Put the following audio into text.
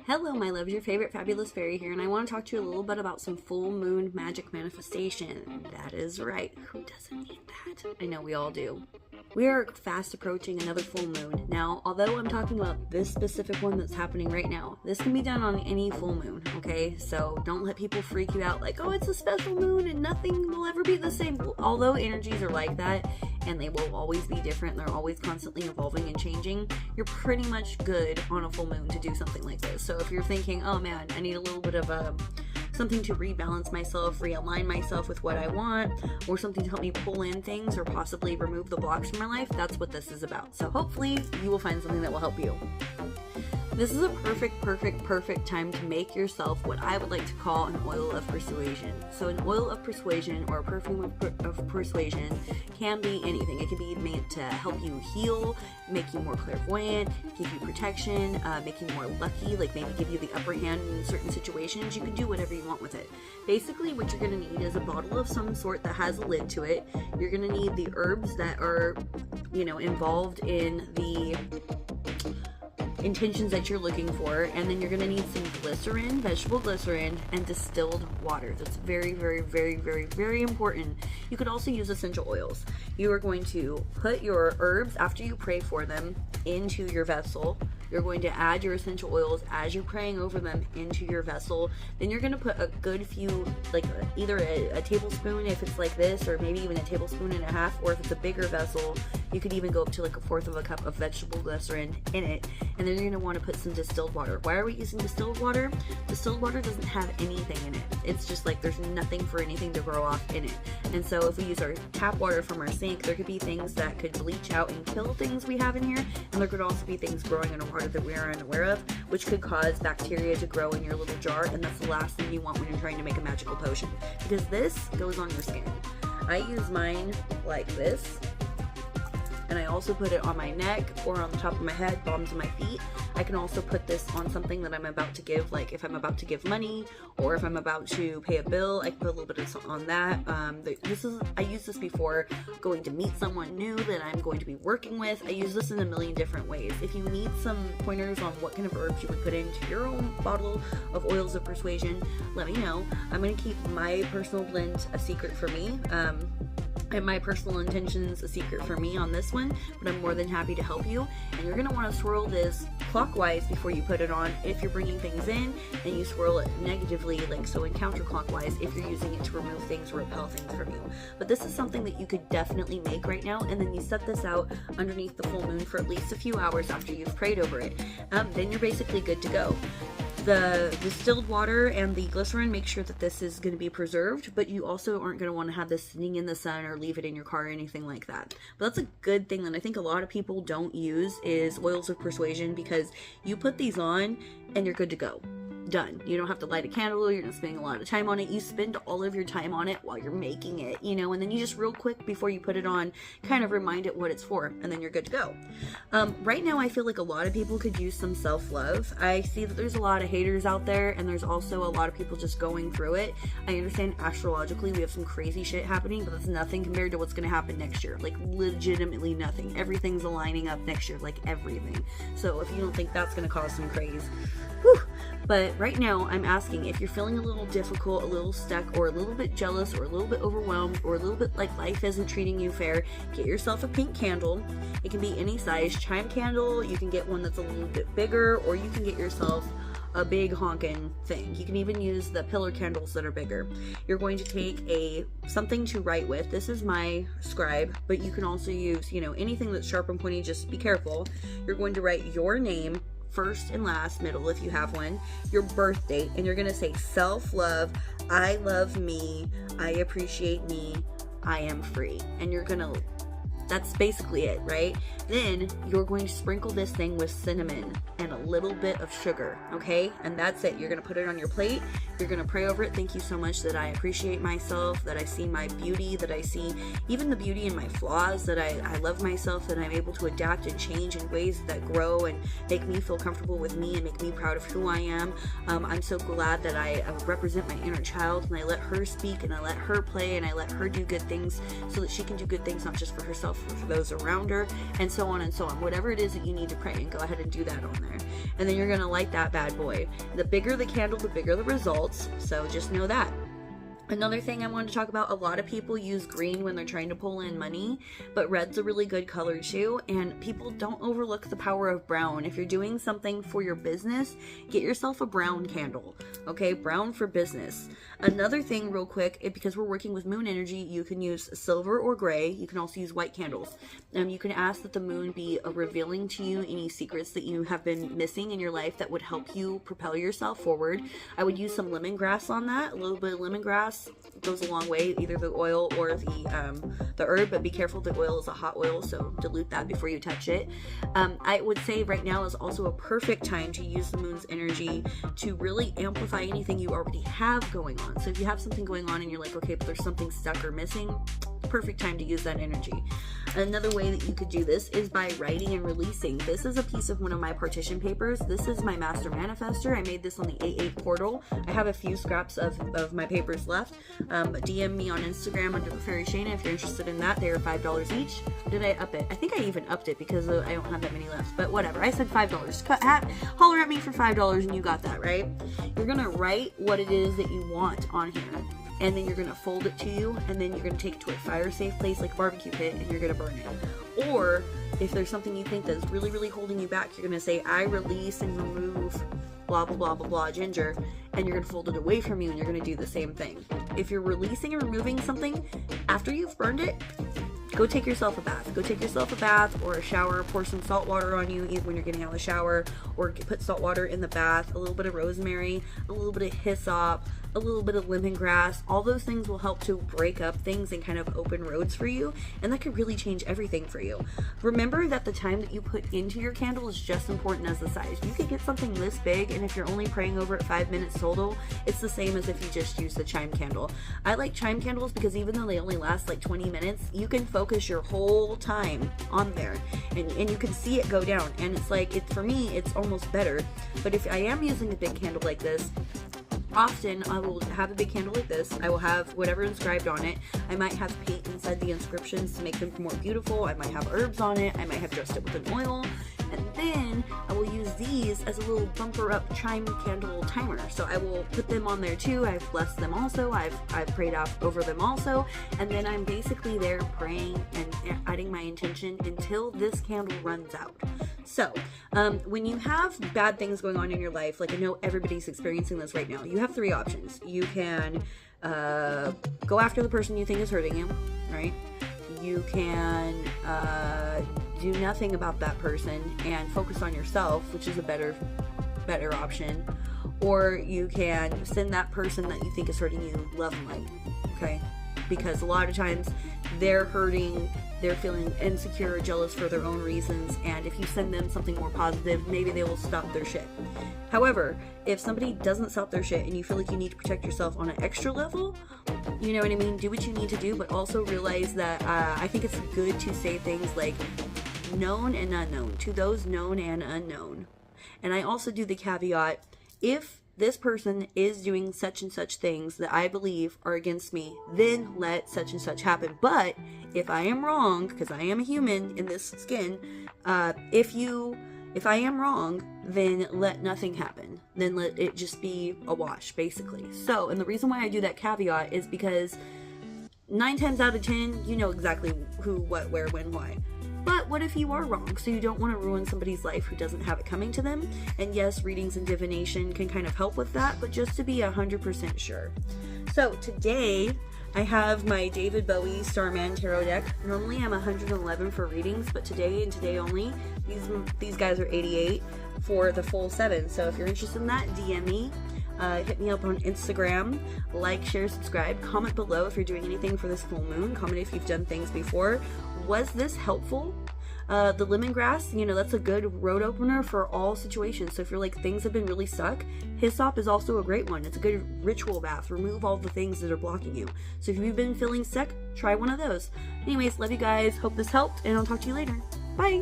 Hello, my loves, your favorite fabulous fairy here, and I want to talk to you a little bit about some full moon magic manifestation. That is right. Who doesn't need that? I know we all do. We are fast approaching another full moon. Now, although I'm talking about this specific one that's happening right now, this can be done on any full moon, okay? So don't let people freak you out like, oh, it's a special moon and nothing will ever be the same. Although energies are like that, and they will always be different, they're always constantly evolving and changing, you're pretty much good on a full moon to do something like this. So if you're thinking, oh man, I need a little bit of something to rebalance myself, realign myself with what I want, or something to help me pull in things or possibly remove the blocks from my life, that's what this is about. So hopefully you will find something that will help you. This is a perfect time to make yourself what I would like to call an oil of persuasion. So an oil of persuasion or a perfume of persuasion can be anything. It can be made to help you heal, make you more clairvoyant, give you protection, make you more lucky, like maybe give you the upper hand in certain situations. You can do whatever you want with it. Basically, what you're going to need is a bottle of some sort that has a lid to it. You're going to need the herbs that are, involved in the intentions that you're looking for, and then you're going to need some glycerin, vegetable glycerin, and distilled water. That's very important. You could also use essential oils. You are going to put your herbs, after you pray for them, into your vessel. You're going to add your essential oils as you're praying over them into your vessel. Then you're going to put a good few, like either a tablespoon if it's like this, or maybe even a tablespoon and a half, or if it's a bigger vessel, you could even go up to like 1/4 of a cup of vegetable glycerin in it. And then you're going to want to put some distilled water. Why are we using distilled water? Distilled water doesn't have anything in it. It's just like there's nothing for anything to grow off in it. And so if we use our tap water from our sink, there could be things that could bleach out and kill things we have in here. And there could also be things growing in our water that we are unaware of, which could cause bacteria to grow in your little jar. And that's the last thing you want when you're trying to make a magical potion, because this goes on your skin. I use mine like this. And I also put it on my neck or on the top of my head, bottoms of my feet. I can also put this on something that I'm about to give, like if I'm about to give money or if I'm about to pay a bill, I can put a little bit of on that. I used this before going to meet someone new that I'm going to be working with. I use this in a million different ways. If you need some pointers on what kind of herbs you would put into your own bottle of oils of persuasion, let me know. I'm going to keep my personal blend a secret for me. And my personal intentions a secret for me on this one, but I'm more than happy to help you. And you're going to want to swirl this clockwise before you put it on if you're bringing things in, and you swirl it negatively, like so, in counterclockwise if you're using it to remove things or repel things from you. But this is something that you could definitely make right now, and then you set this out underneath the full moon for at least a few hours after you've prayed over it. Then you're basically good to go. The distilled water and the glycerin, make sure that this is going to be preserved, but you also aren't going to want to have this sitting in the sun or leave it in your car or anything like that. But that's a good thing that I think a lot of people don't use is oils of persuasion, because you put these on and you're good to go. Done. You don't have to light a candle, you're not spending a lot of time on it. You spend all of your time on it while you're making it, and then you just real quick before you put it on, kind of remind it what it's for, and then you're good to go. Right now I feel like a lot of people could use some self-love. I see that there's a lot of haters out there, and there's also a lot of people just going through it. I understand astrologically we have some crazy shit happening, but that's nothing compared to what's going to happen next year. Like legitimately nothing. Everything's aligning up next year, like everything. So if you don't think that's going to cause some craze, whew. But right now, I'm asking if you're feeling a little difficult, a little stuck, or a little bit jealous, or a little bit overwhelmed, or a little bit like life isn't treating you fair, get yourself a pink candle. It can be any size chime candle. You can get one that's a little bit bigger, or you can get yourself a big honkin' thing. You can even use the pillar candles that are bigger. You're going to take something to write with. This is my scribe, but you can also use, anything that's sharp and pointy. Just be careful. You're going to write your name, first and last, middle if you have one, your birth date, and you're going to say self-love, I love me, I appreciate me, I am free. And you're going to, that's basically it, right? Then you're going to sprinkle this thing with cinnamon and a little bit of sugar, okay? And that's it. You're going to put it on your plate. You're going to pray over it. Thank you so much that I appreciate myself, that I see my beauty, that I see even the beauty in my flaws, that I love myself, that I'm able to adapt and change in ways that grow and make me feel comfortable with me and make me proud of who I am. I'm so glad that I represent my inner child, and I let her speak, and I let her play, and I let her do good things so that she can do good things not just for herself, herself, for those around her, and so on and so on. Whatever it is that you need to pray, and go ahead and do that on there. And then you're going to light that bad boy. The bigger the candle, the bigger the results. So just know that. Another thing I wanted to talk about, a lot of people use green when they're trying to pull in money, but red's a really good color too, and people don't overlook the power of brown. If you're doing something for your business, get yourself a brown candle, okay? Brown for business. Another thing real quick, because we're working with moon energy, you can use silver or gray. You can also use white candles. You can ask that the moon be revealing to you any secrets that you have been missing in your life that would help you propel yourself forward. I would use some lemongrass on that. A little bit of lemongrass goes a long way, either the oil or the herb, but be careful, the oil is a hot oil, so dilute that before you touch it. I would say right now is also a perfect time to use the moon's energy to really amplify anything you already have going on. So if you have something going on and you're like, okay, but there's something stuck or missing, perfect time to use that energy. Another way that you could do this is by writing and releasing. This is a piece of one of my partition papers. This is my master manifester. I made this on the A8 portal. I have a few scraps of my papers left. DM me on Instagram under the Fairy Shayna if you're interested in that. They are $5 each. Did I up it? I think I even upped it because I don't have that many left, but whatever. I said $5. Holler at me for $5 and you got that, right? You're gonna write what it is that you want on here, and then you're going to fold it to you, and then you're going to take it to a fire safe place like a barbecue pit, and you're going to burn it. Or if there's something you think that's really, really holding you back, you're going to say, I release and remove blah, blah, blah, blah, blah, ginger, and you're going to fold it away from you, and you're going to do the same thing. If you're releasing and removing something after you've burned it, go take yourself a bath. Go take yourself a bath or a shower. Pour some salt water on you when you're getting out of the shower, or put salt water in the bath, a little bit of rosemary, a little bit of hyssop, a little bit of lemongrass. All those things will help to break up things and kind of open roads for you, and that could really change everything for you. Remember that the time that you put into your candle is just important as the size. You could get something this big, and if you're only praying over it 5 minutes total, it's the same as if you just use the chime candle. I like chime candles because even though they only last like 20 minutes, you can focus your whole time on there, and you can see it go down, and it's like, for me, it's almost better. But if I am using a big candle like this, often I will have a big candle like this. I will have whatever inscribed on it. I might have paint inside the inscriptions to make them more beautiful. I might have herbs on it. I might have dressed it with an oil. And then I will use these as a little bumper up chime candle timer. So I will put them on there too. I've blessed them also. I've prayed over them also. And then I'm basically there praying and adding my intention until this candle runs out. So when you have bad things going on in your life, like I know everybody's experiencing this right now, you have 3 options. You can go after the person you think is hurting you, right? You can do nothing about that person and focus on yourself, which is a better option. Or you can send that person that you think is hurting you love and light, okay? Because a lot of times they're hurting, they're feeling insecure or jealous for their own reasons, and if you send them something more positive, maybe they will stop their shit. However, if somebody doesn't stop their shit and you feel like you need to protect yourself on an extra level, you know what I mean? Do what you need to do, but also realize that I think it's good to say things like known and unknown, to those known and unknown. And I also do the caveat, if this person is doing such and such things that I believe are against me, then let such and such happen. But if I am wrong, because I am a human in this skin, if I am wrong, then let nothing happen. Then let it just be a wash, basically. So, and the reason why I do that caveat is because 9 times out of 10, you know exactly who, what, where, when, why. But what if you are wrong? So you don't want to ruin somebody's life who doesn't have it coming to them. And yes, readings and divination can kind of help with that, but just to be 100% sure. So today I have my David Bowie Starman Tarot deck. Normally I'm 111 for readings, but today and today only, these guys are 88 for the full 7. So if you're interested in that, DM me. Hit me up on Instagram, like, share, subscribe, comment below if you're doing anything for this full moon, comment if you've done things before. Was this helpful? The lemongrass, you know, that's a good road opener for all situations. So if you're like, things have been really stuck, hyssop is also a great one. It's a good ritual bath. Remove all the things that are blocking you. So if you've been feeling sick, try one of those. Anyways, love you guys. Hope this helped, and I'll talk to you later. Bye!